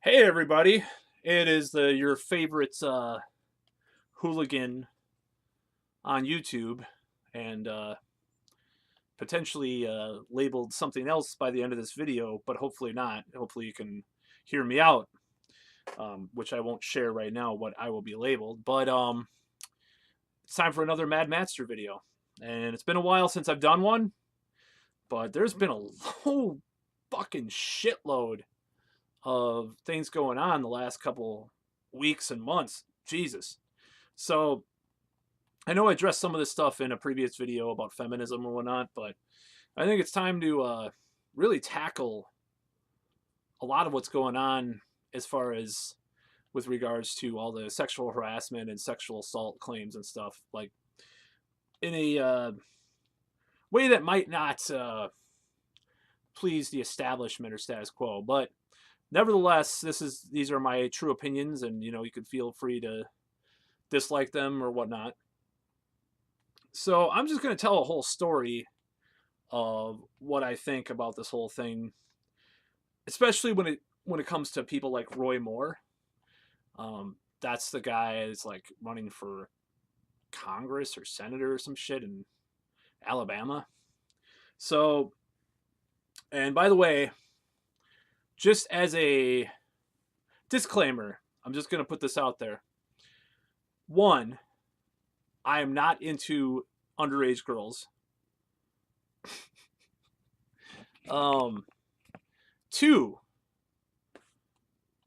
Hey everybody, it is your favorite hooligan on YouTube, and potentially labeled something else by the end of this video, but hopefully not. Hopefully you can hear me out, which I won't share right now what I will be labeled. But it's time for another Mad Matster video, and it's been a while since I've done one, but there's been a whole fucking shitload of things going on the last couple weeks and months. Jesus. So I know I addressed some of this stuff in a previous video about feminism and whatnot, but I think it's time to really tackle a lot of what's going on as far as with regards to all the sexual harassment and sexual assault claims and stuff, like in a way that might not please the establishment or status quo, but nevertheless, these are my true opinions, and you could feel free to dislike them or whatnot. So I'm just going to tell a whole story of what I think about this whole thing, especially when it comes to people like Roy Moore. That's the guy that's like running for Congress or senator or some shit in Alabama. So, and by the way, just as a disclaimer, I'm just going to put this out there. One, I am not into underage girls. Two,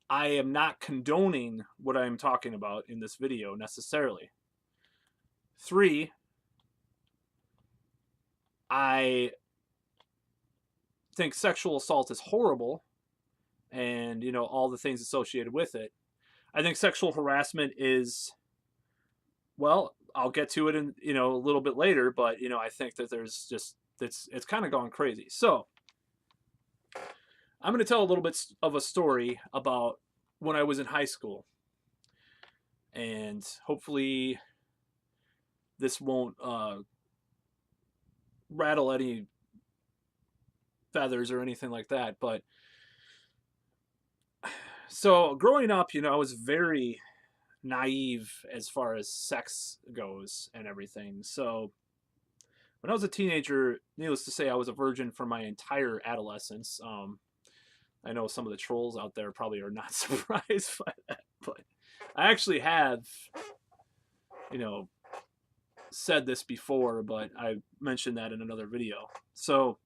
I am not condoning what I'm talking about in this video necessarily. Three, I think sexual assault is horrible, and all the things associated with it. I think sexual harassment is, well, I'll get to it in a little bit later, but I think that there's just it's kind of gone crazy. So I'm going to tell a little bit of a story about when I was in high school, and hopefully this won't rattle any feathers or anything like that. But so growing up, I was very naive as far as sex goes and everything. So when I was a teenager, needless to say, I was a virgin for my entire adolescence. I know some of the trolls out there probably are not surprised by that, but I actually have, said this before, but I mentioned that in another video. So,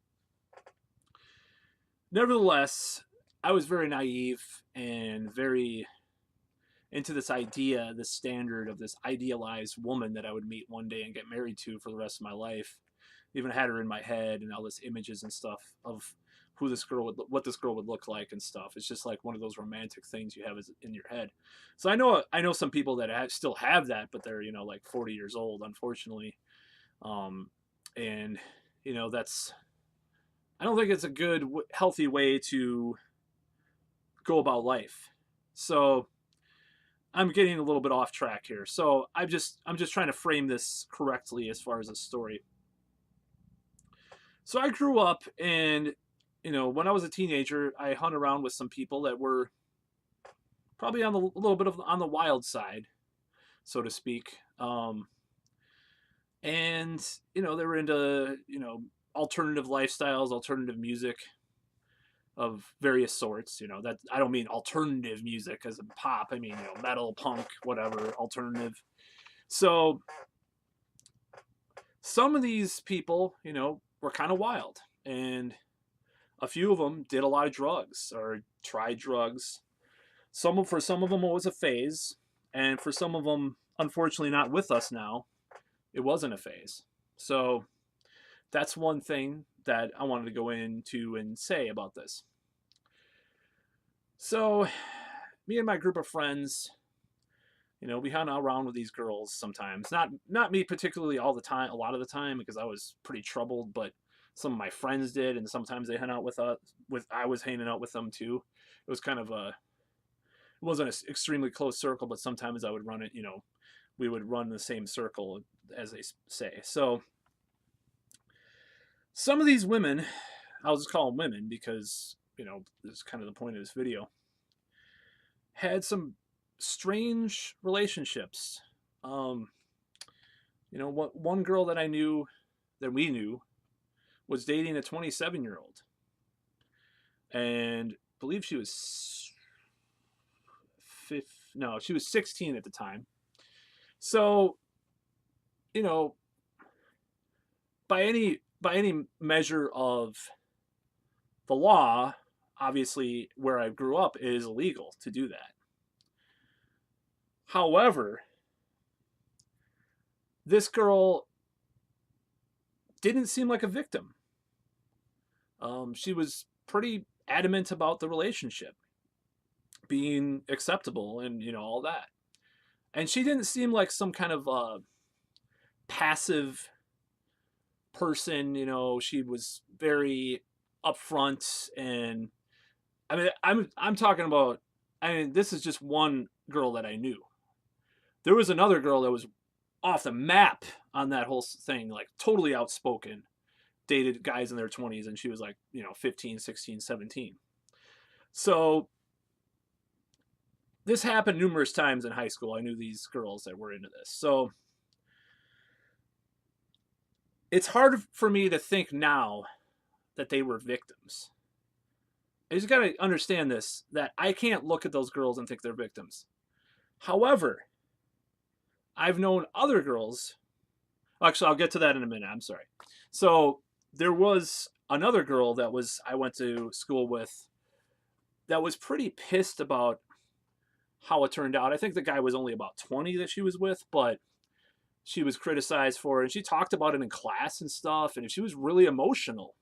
nevertheless, I was very naive and very into this idea, this standard of this idealized woman that I would meet one day and get married to for the rest of my life. Even had her in my head and all this images and stuff of who this girl would, what this girl would look like and stuff. It's just like one of those romantic things you have in your head. So I know some people that still have that, but they're like 40 years old, unfortunately. And that's, I don't think it's a good healthy way to go about life. So I'm getting a little bit off track here. So I'm just trying to frame this correctly as far as a story. So I grew up, and when I was a teenager, I hung around with some people that were probably a little bit on the wild side, so to speak. And they were into alternative lifestyles, alternative music of various sorts. That I don't mean alternative music as in pop. I mean metal, punk, whatever, alternative. So some of these people, were kind of wild, and a few of them did a lot of drugs or tried drugs. For some of them it was a phase, and for some of them, unfortunately not with us now, it wasn't a phase. So that's one thing that I wanted to go into and say about this. So me and my group of friends, we hung out around with these girls sometimes. Not me particularly all the time, a lot of the time, because I was pretty troubled, but some of my friends did, and sometimes they hung out with us. I was hanging out with them too. It was kind of it wasn't an extremely close circle, but sometimes I would run it. We would run the same circle, as they say. So some of these women, I'll just call them women because this is kind of the point of this video. had some strange relationships. Um, what one girl that we knew, was dating a 27-year-old, and I believe she was no, she was 16 at the time. So, you know, by any measure of the law, obviously where I grew up, it is illegal to do that. However, this girl didn't seem like a victim. She was pretty adamant about the relationship being acceptable and all that. And she didn't seem like some kind of passive person. She was very upfront, and I mean, I'm talking about. I mean, this is just one girl that I knew. There was another girl that was off the map on that whole thing, like totally outspoken, dated guys in their 20s, and she was like 15, 16, 17. So this happened numerous times in high school. I knew these girls that were into this. So it's hard for me to think now that they were victims. I just got to understand this, that I can't look at those girls and think they're victims. However, I've known other girls. Actually, I'll get to that in a minute. I'm sorry. So there was another girl that I went to school with that was pretty pissed about how it turned out. I think the guy was only about 20 that she was with, but she was criticized for it, and she talked about it in class and stuff, and she was really emotional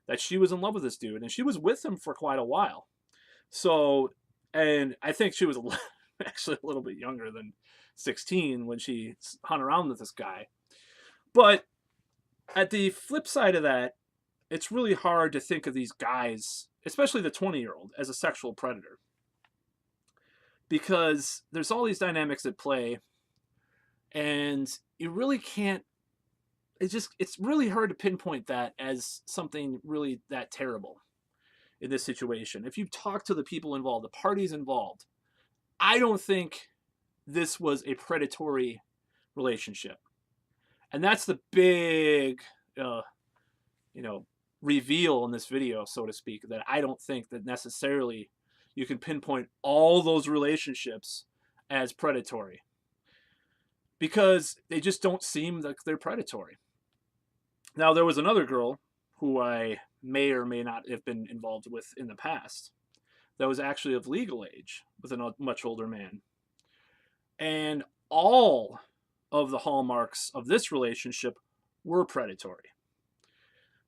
that she was in love with this dude, and she was with him for quite a while. So, and I think she was actually a little bit younger than 16 when she hung around with this guy. But at the flip side of that, it's really hard to think of these guys, especially the 20-year-old, as a sexual predator, because there's all these dynamics at play, and you really can't. It's really hard to pinpoint that as something really that terrible in this situation. If you talk to the people involved, the parties involved, I don't think this was a predatory relationship. And that's the big, reveal in this video, so to speak, that I don't think that necessarily you can pinpoint all those relationships as predatory, because they just don't seem like they're predatory. Now, there was another girl who I may or may not have been involved with in the past that was actually of legal age with a much older man. And all of the hallmarks of this relationship were predatory.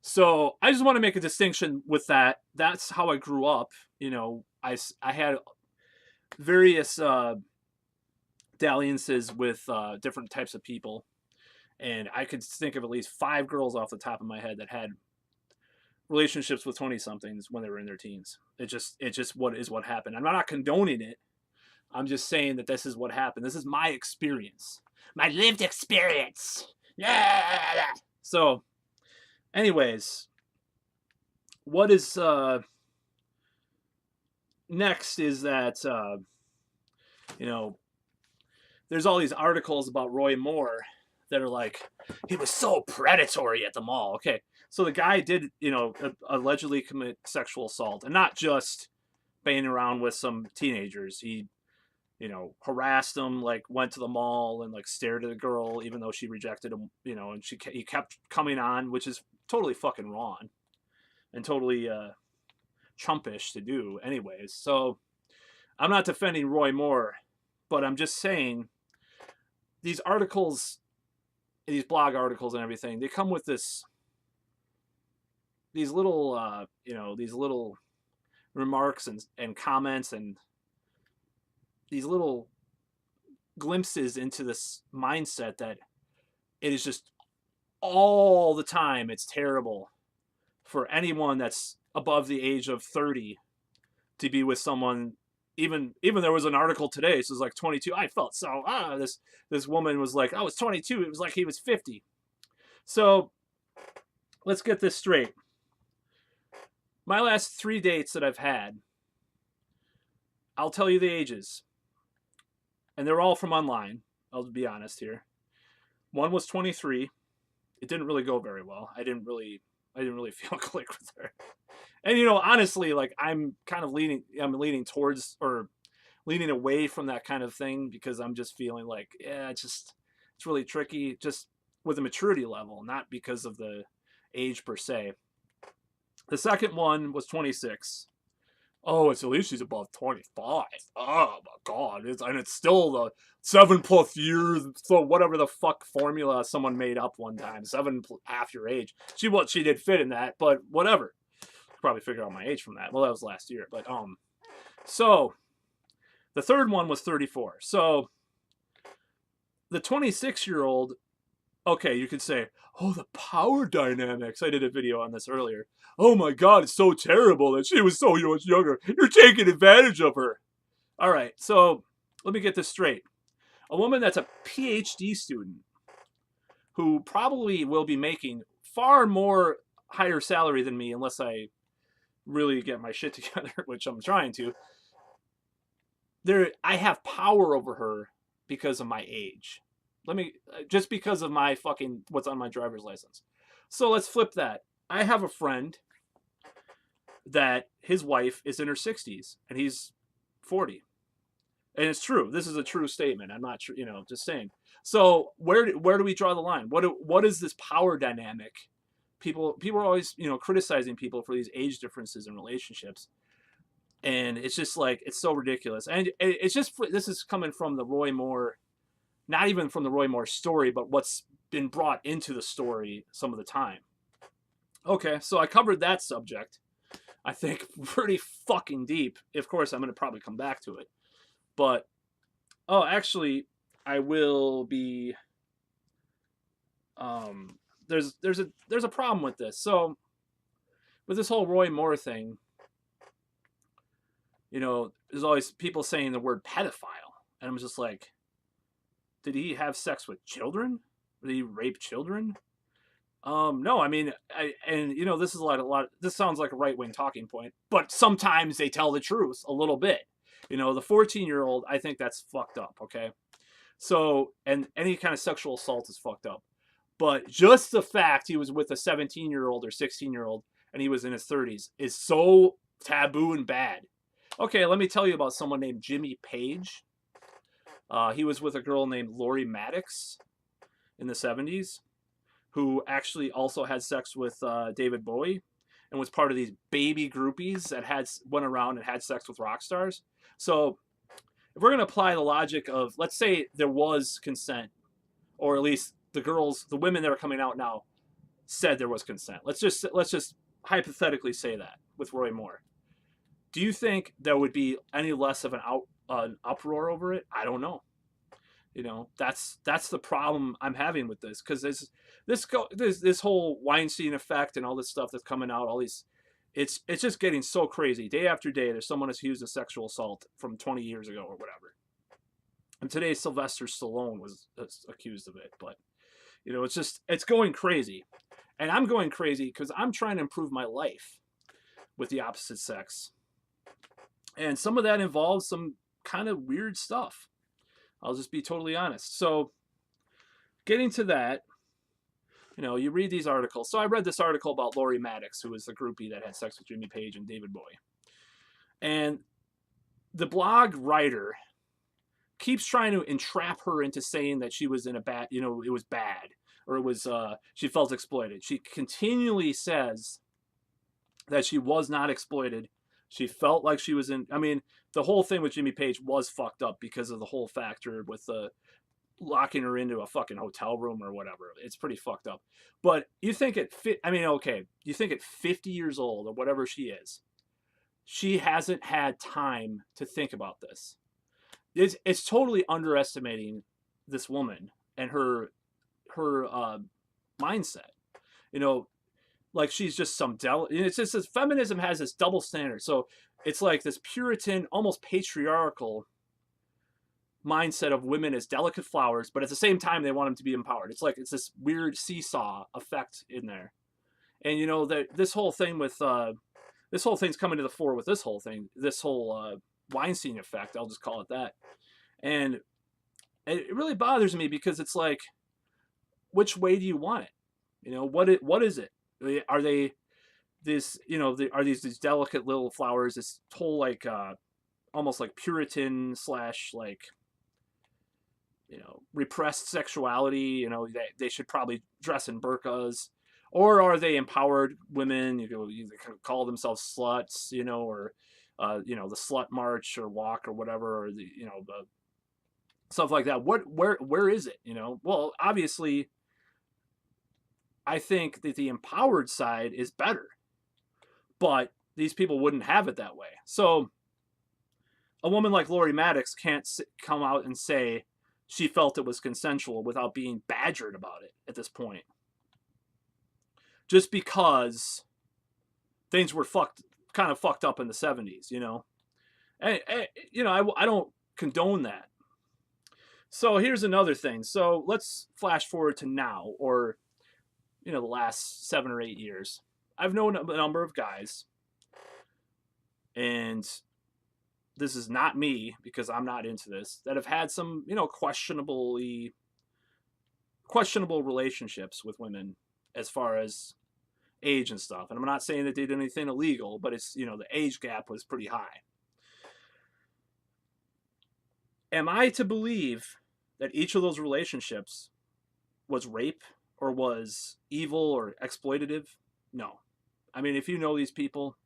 So I just want to make a distinction with that. That's how I grew up. I had various dalliances with different types of people. And I could think of at least 5 girls off the top of my head that had relationships with 20-somethings when they were in their teens. It just what happened. I'm not condoning it. I'm just saying that this is what happened. This is my experience. My lived experience. So, anyways, what is next is that, there's all these articles about Roy Moore that are like, he was so predatory at the mall. Okay, so the guy did, allegedly commit sexual assault, and not just banging around with some teenagers. He, harassed them, like went to the mall and like stared at a girl even though she rejected him, and he kept coming on, which is totally fucking wrong and totally chumpish to do anyways. So I'm not defending Roy Moore, but I'm just saying these articles, these blog articles and everything, they come with these little these little remarks and comments, and these little glimpses into this mindset that it is just all the time it's terrible for anyone that's above the age of 30 to be with someone. Even there was an article today, so it was like 22. I felt so, this woman was like, I was 22. It was like he was 50. So let's get this straight. My last 3 dates that I've had, I'll tell you the ages, and they're all from online. I'll be honest here. One was 23. It didn't really go very well. I didn't really feel a click with her. And honestly, like I'm leaning towards or leaning away from that kind of thing because I'm just feeling like, yeah, it's really tricky just with a maturity level, not because of the age per se. The second one was 26. Oh, it's at least she's above 25. Oh my god. It's still the 7+ years, so whatever the fuck formula someone made up one time. 7.5 your age. She did fit in that, but whatever. Probably figure out my age from that. Well, that was last year, but so the third one was 34. So the 26-year-old, okay, you could say, oh, the power dynamics. I did a video on this earlier. Oh my god, it's so terrible that she was so much younger. You're taking advantage of her. All right, so let me get this straight. A woman that's a PhD student who probably will be making far more higher salary than me unless I really get my shit together, which I'm trying to. I have power over her because of my age. Just because of my fucking what's on my driver's license. So let's flip that. I have a friend that his wife is in her 60s and he's 40. And it's true. This is a true statement. I'm not sure, just saying. So where do we draw the line? What is this power dynamic? People are always, criticizing people for these age differences in relationships. And it's just like, it's so ridiculous. And it's just, this is coming from the Roy Moore, not even from the Roy Moore story, but what's been brought into the story some of the time. Okay, so I covered that subject, I think, pretty fucking deep. Of course, I'm going to probably come back to it. But, actually, I will be, there's a problem with this. So, with this whole Roy Moore thing, there's always people saying the word pedophile. And I'm just like, did he have sex with children? Did he rape children? No, I mean, this is a lot. This sounds like a right-wing talking point, but sometimes they tell the truth a little bit. The 14-year-old, I think that's fucked up. Okay, so and any kind of sexual assault is fucked up, but just the fact he was with a 17-year-old or 16-year-old and he was in his 30s is so taboo and bad. Okay, let me tell you about someone named Jimmy Page. He was with a girl named Laurie Maddox in the 70s, who actually also had sex with David Bowie and was part of these baby groupies that went around and had sex with rock stars. So if we're going to apply the logic of, let's say there was consent, or at least the women that are coming out now said there was consent. Let's just hypothetically say that with Roy Moore. Do you think there would be any less of an uproar over it? I don't know. That's the problem I'm having with this, because this whole Weinstein effect and all this stuff that's coming out, all these, it's just getting so crazy. Day after day, there's someone who's accused of sexual assault from 20 years ago or whatever. And today, Sylvester Stallone was accused of it. But it's going crazy, and I'm going crazy because I'm trying to improve my life with the opposite sex, and some of that involves some kind of weird stuff. I'll just be totally honest. So getting to that, you read these articles. So I read this article about Laurie Maddox, who was the groupie that had sex with Jimmy Page and David Bowie. And the blog writer keeps trying to entrap her into saying that she was in a bad, it was bad, or it was, she felt exploited. She continually says that she was not exploited. She felt like she was the whole thing with Jimmy Page was fucked up because of the whole factor with the locking her into a fucking hotel room or whatever. It's pretty fucked up. But you think you think at 50 years old or whatever she is, she hasn't had time to think about this. It's totally underestimating this woman and her mindset. Like she's just it's just this feminism has this double standard. So it's like this Puritan, almost patriarchal mindset of women as delicate flowers, but at the same time they want them to be empowered. It's this weird seesaw effect in there. And this whole thing with this whole thing's coming to the fore with this whole Weinstein Effect. I'll just call it that. And it really bothers me because it's like, which way do you want it? What is it? Are they this? Are these delicate little flowers? This whole like almost like Puritan slash like repressed sexuality. They should probably dress in burqas, or are they empowered women? You can call themselves sluts, or the slut march or walk or whatever, or the stuff like that. Where is it? Well, obviously, I think that the empowered side is better, but these people wouldn't have it that way. So a woman like Laurie Maddox can't come out and say she felt it was consensual without being badgered about it at this point. Just because things were kind of fucked up in the 70s, And I don't condone that. So here's another thing. So let's flash forward to now, or the last 7 or 8 years. I've known a number of guys, and this is not me because I'm not into this, that have had some, questionable relationships with women as far as age and stuff. And I'm not saying that they did anything illegal, but it's, the age gap was pretty high. Am I to believe that each of those relationships was rape or was evil or exploitative? No. I mean, if you know these people,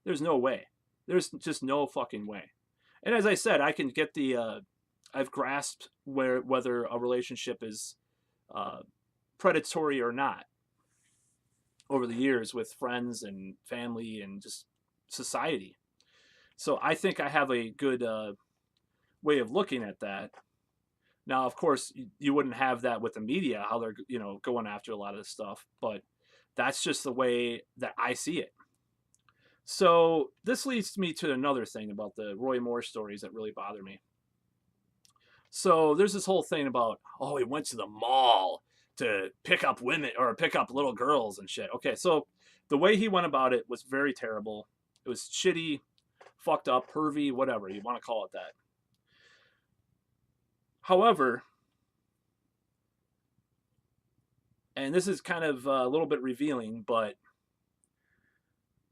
there's no way. There's just no fucking way. And as I said, I can get I've grasped whether a relationship is predatory or not over the years with friends and family and just society. So I think I have a good way of looking at that. Now, of course, you wouldn't have that with the media, how they're going after a lot of this stuff, but that's just the way that I see it. So this leads me to another thing about the Roy Moore stories that really bother me. So there's this whole thing about, oh, he went to the mall to pick up women or pick up little girls and shit. Okay, so the way he went about it was very terrible. It was shitty, fucked up, pervy, whatever you want to call it that. However, and this is kind of a little bit revealing, but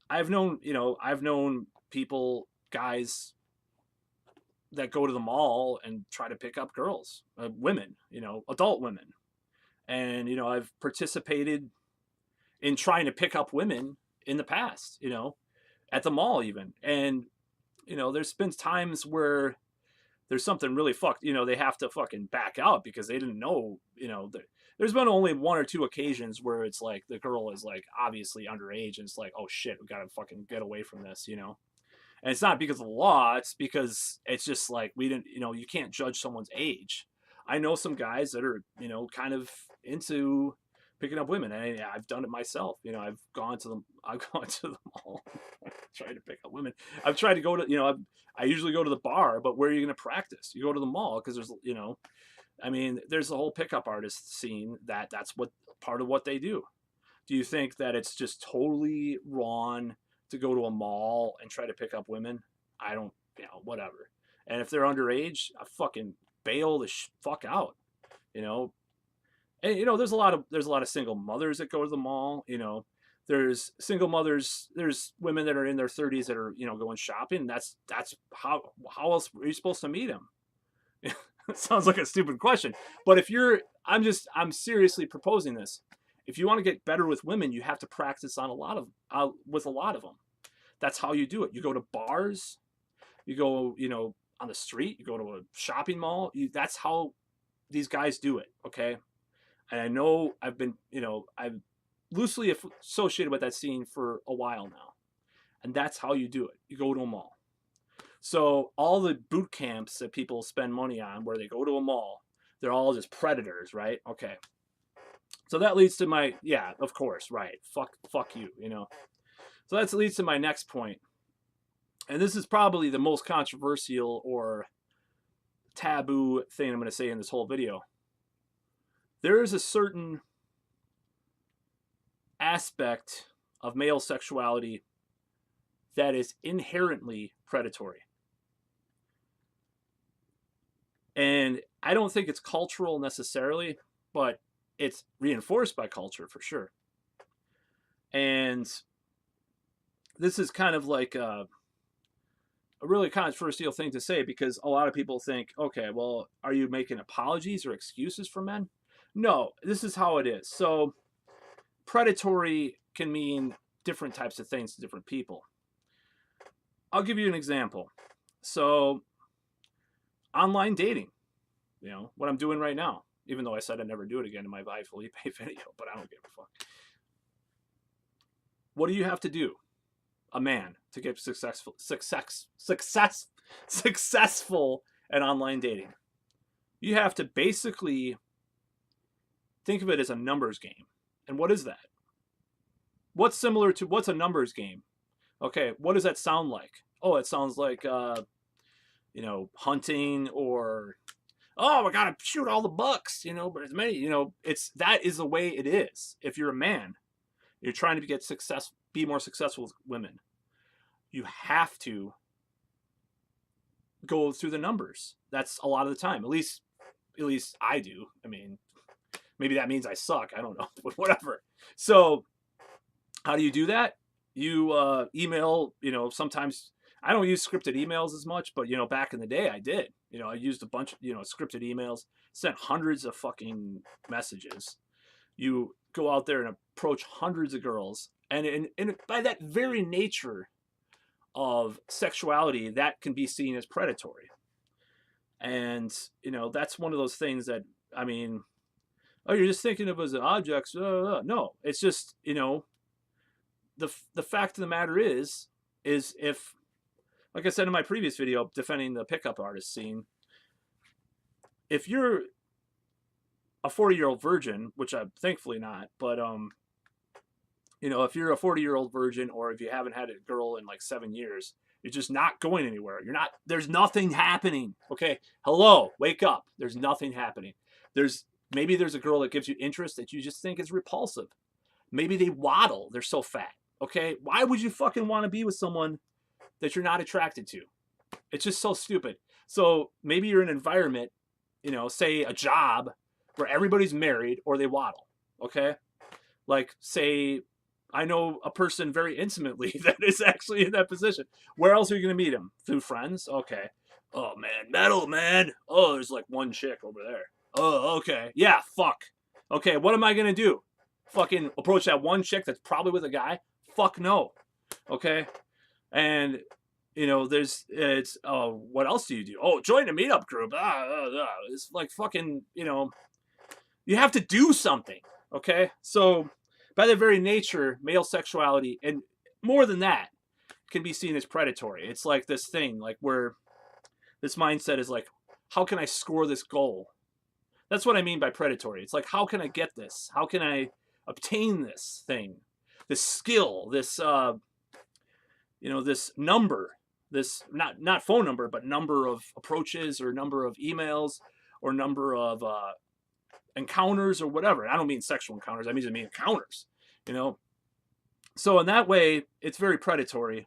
I've known people, guys that go to the mall and try to pick up girls, women, adult women. And, I've participated in trying to pick up women in the past, at the mall even. And, there's been times where there's something really fucked, they have to fucking back out because they didn't know, there's been only 1 or 2 occasions where it's like the girl is like obviously underage and it's like, oh shit, we gotta fucking get away from this, And it's not because of the law, it's because it's just like we didn't, you can't judge someone's age. I know some guys that are, kind of into picking up women, and I've done it myself. I've gone to the mall, tried to pick up women. I've tried to go to, I usually go to the bar, but where are you going to practice? You go to the mall because there's, I mean, there's a whole pickup artist scene that's what part of what they do. Do you think that it's just totally wrong to go to a mall and try to pick up women? I don't, whatever. And if they're underage, I fucking bail the fuck out, And there's a lot of single mothers that go to the mall. There's single mothers. There's women that are in their 30s that are going shopping. That's how else are you supposed to meet them? It sounds like a stupid question, but I'm seriously proposing this. If you want to get better with women, you have to practice on with a lot of them. That's how you do it. You go to bars, you go, on the street, you go to a shopping mall. That's how these guys do it. Okay. And I know I've been, I'm loosely associated with that scene for a while now. And that's how you do it. You go to a mall. So all the boot camps that people spend money on where they go to a mall, they're all just predators, right? Okay. So that leads to yeah, of course, right. Fuck you, So that leads to my next point. And this is probably the most controversial or taboo thing I'm going to say in this whole video. There is a certain aspect of male sexuality that is inherently predatory. And I don't think it's cultural necessarily, but it's reinforced by culture for sure. And this is kind of like a really controversial thing to say, because a lot of people think, okay, well, are you making apologies or excuses for men? No, this is how it is. So predatory can mean different types of things to different people. I'll give you an example. So online dating, what I'm doing right now, even though I said I'd never do it again in my rightfully paid video, but I don't give a fuck. What do you have to do, a man, to get successful at online dating? You have to basically think of it as a numbers game. And what is that? What's a numbers game? Okay, what does that sound like? Oh, it sounds like hunting, or oh, I gotta shoot all the bucks, but as many, that is the way it is. If you're a man, you're trying to be more successful with women, you have to go through the numbers. That's a lot of the time. At least I do. I mean, maybe that means I suck. I don't know, but whatever. So how do you do that? You email, sometimes I don't use scripted emails as much, but back in the day I did. I used a bunch of, scripted emails, sent hundreds of fucking messages. You go out there and approach hundreds of girls, and by that very nature of sexuality, that can be seen as predatory. And that's one of those things that, I mean, oh, you're just thinking of it as an object. No, it's just, the fact of the matter is if, like I said in my previous video defending the pickup artist scene, if you're a 40-year-old virgin, which I'm thankfully not, but if you're a 40-year-old virgin, or if you haven't had a girl in like 7 years, you're just not going anywhere. There's nothing happening. Okay. Hello, wake up. There's nothing happening. Maybe there's a girl that gives you interest that you just think is repulsive. Maybe they waddle. They're so fat. Okay. Why would you fucking want to be with someone that you're not attracted to? It's just so stupid. So maybe you're in an environment, say a job where everybody's married or they waddle. Okay. Like, say, I know a person very intimately that is actually in that position. Where else are you going to meet him? Through friends? Okay. Oh, man. Metal, man. Oh, there's like one chick over there. Oh, okay. Yeah, fuck. Okay, what am I going to do? Fucking approach that one chick that's probably with a guy? Fuck no. Okay? And, what else do you do? Oh, join a meetup group. It's like fucking, you have to do something. Okay? So, by their very nature, male sexuality, and more than that, can be seen as predatory. It's like this thing, like where this mindset is like, how can I score this goal? That's what I mean by predatory. It's like, how can I get this? How can I obtain this thing? This skill, this, this number, this, not phone number, but number of approaches or number of emails or number of encounters or whatever. I don't mean sexual encounters. I mean encounters, So in that way, it's very predatory.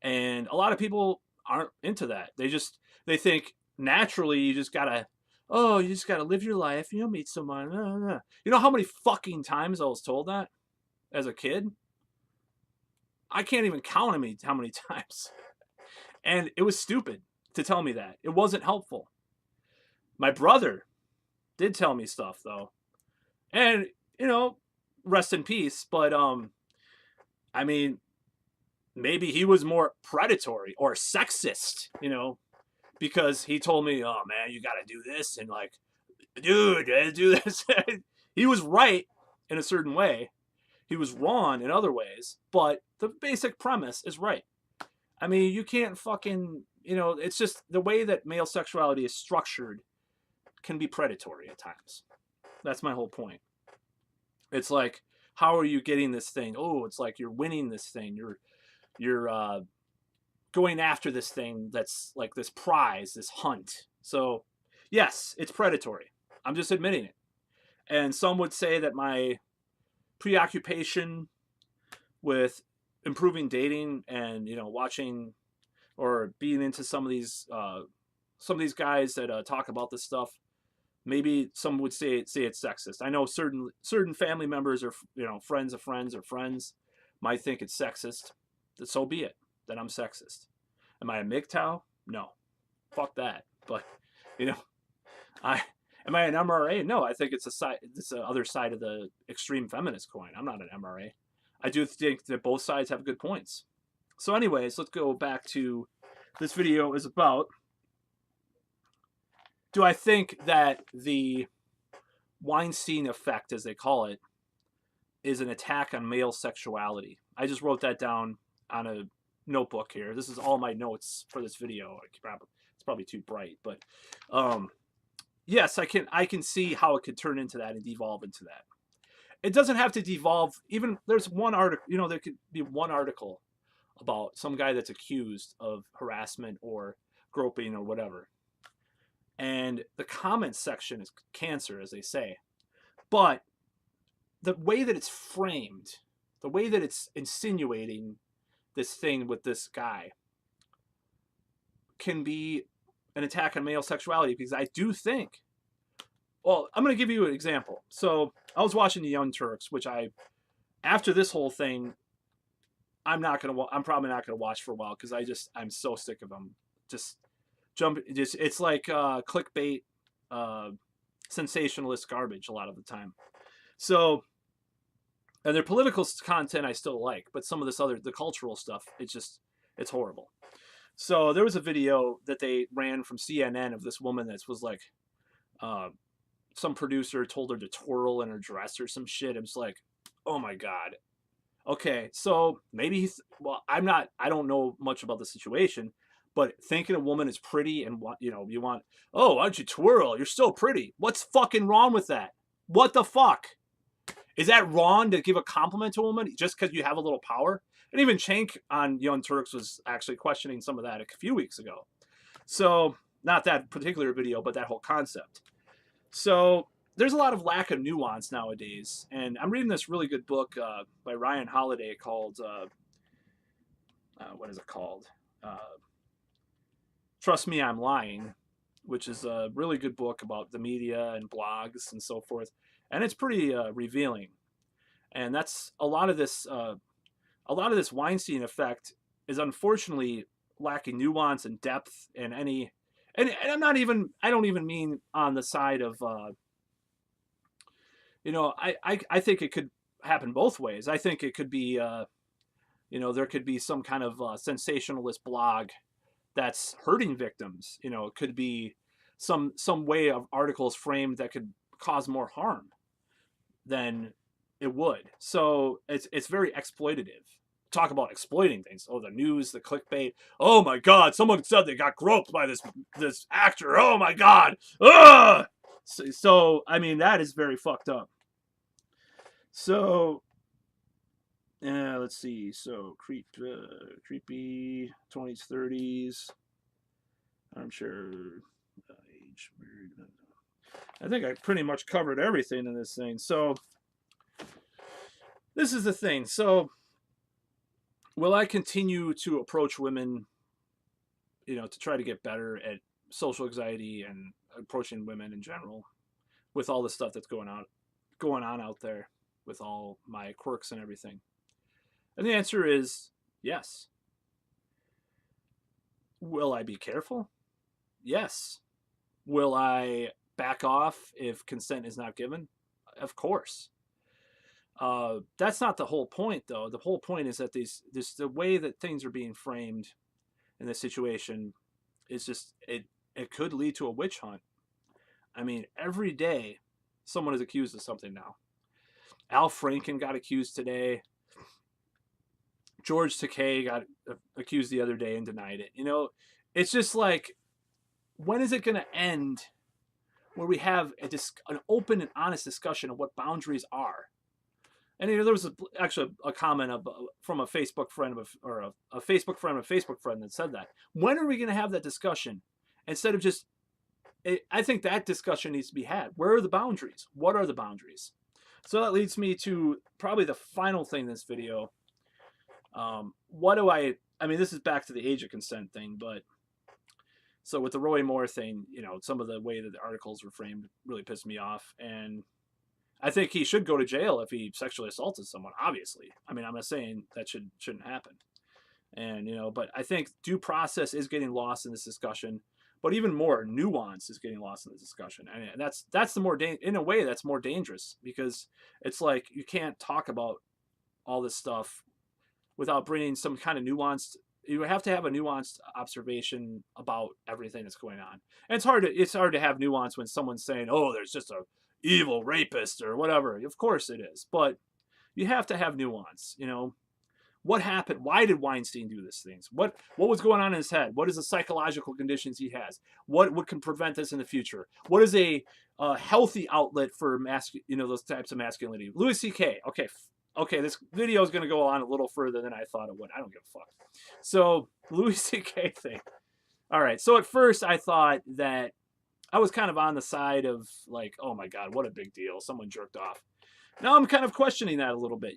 And a lot of people aren't into that. They think naturally you just gotta live your life. Meet someone. You know how many fucking times I was told that as a kid? I can't even count how many times. And it was stupid to tell me that. It wasn't helpful. My brother did tell me stuff though. And, rest in peace. But, I mean, maybe he was more predatory or sexist, because he told me, oh man, you got to do this. And like, dude, do this. He was right in a certain way. He was wrong in other ways, but the basic premise is right. I mean, you can't fucking, it's just the way that male sexuality is structured can be predatory at times. That's my whole point. It's like, how are you getting this thing? Oh, it's like you're winning this thing. You're going after this thing that's like this prize, this hunt. So, yes, it's predatory. I'm just admitting it. And some would say that my preoccupation with improving dating and, watching or being into some of these guys that talk about this stuff. Maybe some would say it's sexist. I know certain family members or friends of friends or friends might think it's sexist. So be it. That I'm sexist. Am I a MGTOW? No, fuck that. But you know, I am I an MRA? No, I think it's a side. It's the other side of the extreme feminist coin. I'm not an MRA. I do think that both sides have good points. So, anyways, let's go back to this video is about. Do I think that the Weinstein Effect, as they call it, is an attack on male sexuality? I just wrote that down on a notebook here. This is all my notes for this video. It's probably too bright, but yes, I can see how it could turn into that and devolve into that. It doesn't have to devolve. Even there's one article, there could be one article about some guy that's accused of harassment or groping or whatever. And the comment section is cancer, as they say. But the way that it's framed, the way that it's insinuating this thing with this guy can be an attack on male sexuality, because I do think, well, I'm going to give you an example. So I was watching the Young Turks, which after this whole thing, I'm probably not going to watch for a while, because I'm so sick of them. It's like clickbait, sensationalist garbage a lot of the time. So, and their political content I still like, but some of the cultural stuff, it's horrible. So there was a video that they ran from CNN of this woman that was like, some producer told her to twirl in her dress or some shit. It was like, oh my God. Okay, so maybe I don't know much about the situation, but thinking a woman is pretty and you want, oh, why don't you twirl? You're so pretty. What's fucking wrong with that? What the fuck? Is that wrong to give a compliment to a woman just because you have a little power? And even Cenk on Young Turks was actually questioning some of that a few weeks ago. So not that particular video, but that whole concept. So there's a lot of lack of nuance nowadays. And I'm reading this really good book by Ryan Holiday called, what is it called? Trust Me, I'm Lying, which is a really good book about the media and blogs and so forth. And it's pretty revealing. And that's a lot of this Weinstein Effect is unfortunately lacking nuance and depth and any, and I don't even mean on the side of, I think it could happen both ways. I think it could be, there could be some kind of sensationalist blog that's hurting victims. It could be some way of articles framed that could cause more harm than it would. So it's very exploitative. Talk about exploiting things. Oh, the news, the clickbait. Oh my God, someone said they got groped by this actor. Oh my God. Ugh! So I mean, that is very fucked up. So let's see. So creepy 20s, 30s. I'm sure age. I think I pretty much covered everything in this thing. So this is the thing. So will I continue to approach women, to try to get better at social anxiety and approaching women in general with all the stuff that's going on out there with all my quirks and everything? And the answer is yes. Will I be careful? Yes. Will I back off if consent is not given? Of course. That's not the whole point, though. The whole point is that the way that things are being framed in this situation is just it could lead to a witch hunt. I mean, every day someone is accused of something now. Al Franken got accused today. George Takei got accused the other day and denied it. It's just like, when is it going to end where we have an open and honest discussion of what boundaries are? And there was actually a comment from a Facebook friend or a Facebook friend of a Facebook friend that said that. When are we going to have that discussion? Instead of just, I think that discussion needs to be had. Where are the boundaries? What are the boundaries? So that leads me to probably the final thing in this video. What do I I mean, this is back to the age of consent thing, but so with the Roy Moore thing, some of the way that the articles were framed really pissed me off, and I think he should go to jail if he sexually assaulted someone. Obviously, I mean, I'm not saying that shouldn't happen, and but I think due process is getting lost in this discussion. But even more, nuance is getting lost in the discussion, and that's the more in a way that's more dangerous, because it's like you can't talk about all this stuff without bringing some kind of nuanced. You have to have a nuanced observation about everything that's going on. And it's hard to have nuance when someone's saying, "Oh, there's just a evil rapist," or whatever. Of course it is, but you have to have nuance. What happened? Why did Weinstein do these things? What was going on in his head? What is the psychological conditions he has? What can prevent this in the future? What is a healthy outlet for those types of masculinity? Louis C.K. Okay, this video is going to go on a little further than I thought it would. I don't give a fuck. So Louis C.K. thing. All right. So at first I thought that I was kind of on the side of like, oh my God, what a big deal. Someone jerked off. Now I'm kind of questioning that a little bit,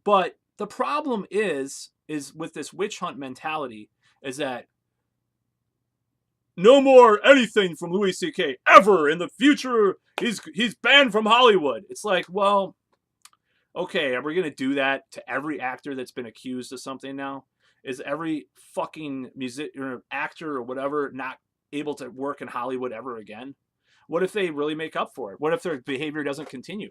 But the problem is with this witch hunt mentality is that no more anything from Louis C.K. ever in the future. He's banned from Hollywood. It's like, well, okay, are we going to do that to every actor that's been accused of something now? Is every fucking music or actor or whatever not able to work in Hollywood ever again? What if they really make up for it? What if their behavior doesn't continue?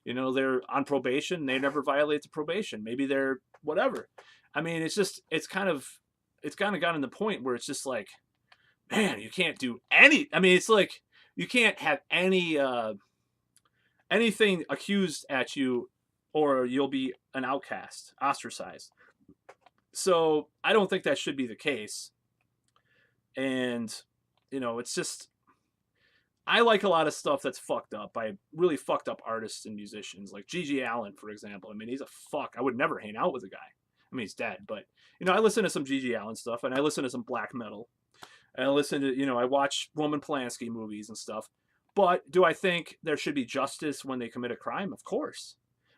They're on probation. They never violate the probation. Maybe they're whatever. I mean, it's kind of gotten to the point where it's just like, man, you can't do any. I mean, it's like you can't have anything accused at you, or you'll be an outcast, ostracized. So I don't think that should be the case. And it's just, I like a lot of stuff that's fucked up by really fucked up artists and musicians, like Gigi Allen, for example. I mean, he's a fuck. I would never hang out with a guy. I mean, he's dead, but I listen to some Gigi Allen stuff, and I listen to some black metal, and I listen to I watch Roman Polanski movies and stuff. But do I think there should be justice when they commit a crime? Of course.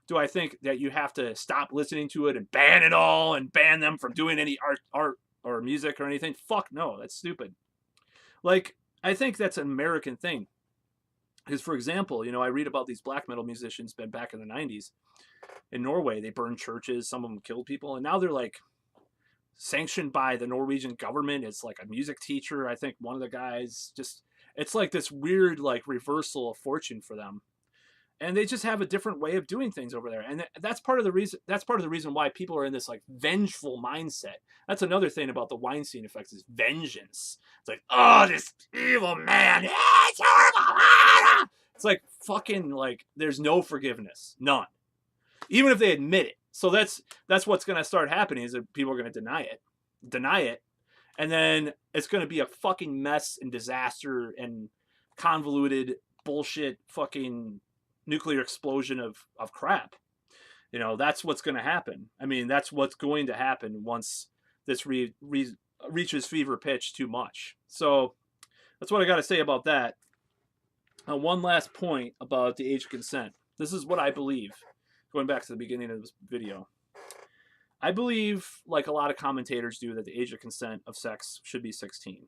Do I think that you have to stop listening to it and ban it all and ban them from doing any art or music or anything? Fuck no, that's stupid. Like, I think that's an American thing. Because, for example, I read about these black metal musicians back in the 90s in Norway. They burned churches. Some of them killed people. And now they're like sanctioned by the Norwegian government. It's like a music teacher. I think one of the guys it's like this weird like reversal of fortune for them. And they just have a different way of doing things over there. And that's part of the reason why people are in this like vengeful mindset. That's another thing about the Weinstein effect is vengeance. It's like, oh, this evil man. It's horrible. It's like fucking like there's no forgiveness. None. Even if they admit it. So that's what's going to start happening is that people are going to deny it. And then it's going to be a fucking mess and disaster and convoluted bullshit fucking nuclear explosion of crap. That's what's going to happen. I mean, that's what's going to happen once this reaches fever pitch too much. So that's what I got to say about that. One last point about the age of consent. This is what I believe. Going back to the beginning of this video. I believe, like a lot of commentators do, that the age of consent of sex should be 16.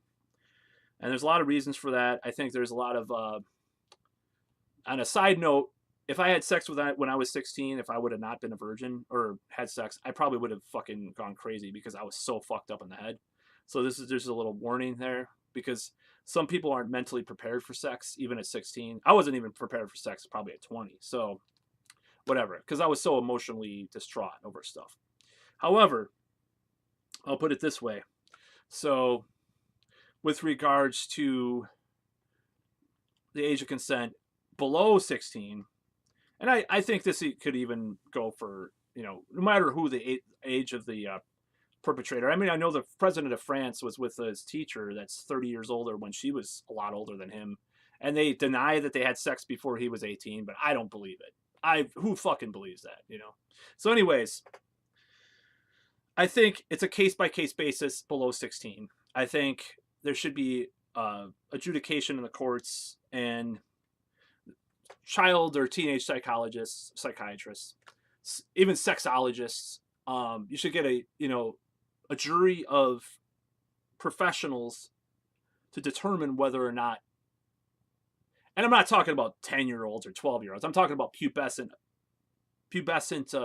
And there's a lot of reasons for that. I think there's a lot of... on a side note, if I had sex with that when I was 16, if I would have not been a virgin or had sex, I probably would have fucking gone crazy because I was so fucked up in the head. So there's a little warning there because some people aren't mentally prepared for sex, even at 16. I wasn't even prepared for sex probably at 20. So whatever, because I was so emotionally distraught over stuff. However, I'll put it this way. So with regards to the age of consent, below 16, and I think this could even go for, no matter who the age of the perpetrator. I mean, I know the president of France was with his teacher that's 30 years older when she was a lot older than him. And they deny that they had sex before he was 18, but I don't believe it. Who fucking believes that, So anyways, I think it's a case-by-case basis below 16. I think there should be adjudication in the courts and child or teenage psychologists, psychiatrists, even sexologists You should get a, a jury of professionals to determine whether or not, and I'm not talking about 10-year-olds or 12-year-olds. I'm talking about pubescent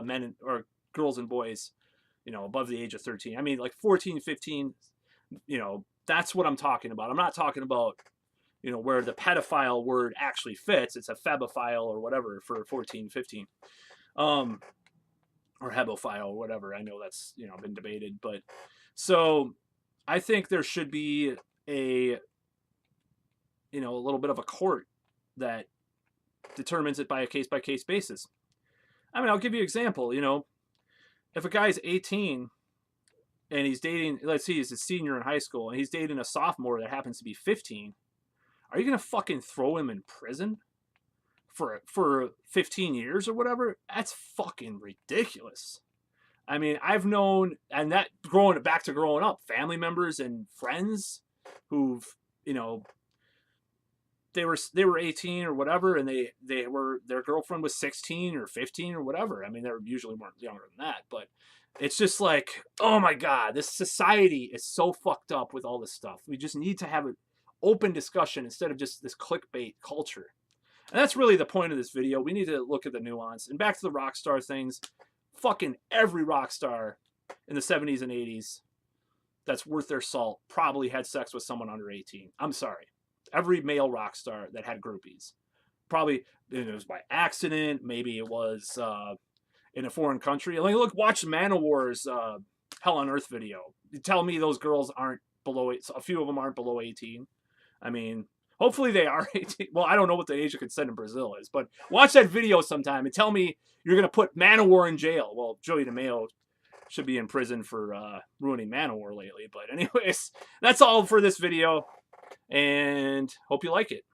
men or girls and boys, above the age of 13. I mean, like 14, 15, that's what I'm talking about. I'm not talking about, where the pedophile word actually fits. It's a febophile or whatever for 14, 15. Or hebophile or whatever. I know that's, been debated. But so I think there should be a little bit of a court that determines it by a case-by-case basis. I mean, I'll give you an example. If a guy's 18 and he's dating, let's see, he's a senior in high school and he's dating a sophomore that happens to be 15, are you going to fucking throw him in prison for 15 years or whatever? That's fucking ridiculous. I mean, I've known, and that growing up, family members and friends who've, they were 18 or whatever, and their girlfriend was 16 or 15 or whatever. I mean, they usually weren't younger than that, but it's just like, oh my God, this society is so fucked up with all this stuff. We just need to have an open discussion instead of just this clickbait culture. And that's really the point of this video. We need to look at the nuance. And back to the rock star things. Fucking every rock star in the 70s and 80s that's worth their salt probably had sex with someone under 18. I'm sorry. Every male rock star that had groupies. Probably it was by accident. Maybe it was in a foreign country. Like, watch Manowar's Hell on Earth video. You tell me those girls aren't below, a few of them aren't below 18. I mean, hopefully they are 18. Well, I don't know what the age of consent in Brazil is, but watch that video sometime and tell me you're going to put Manowar in jail. Well, Joey DeMeo should be in prison for ruining Manowar lately. But anyways, that's all for this video, and hope you like it.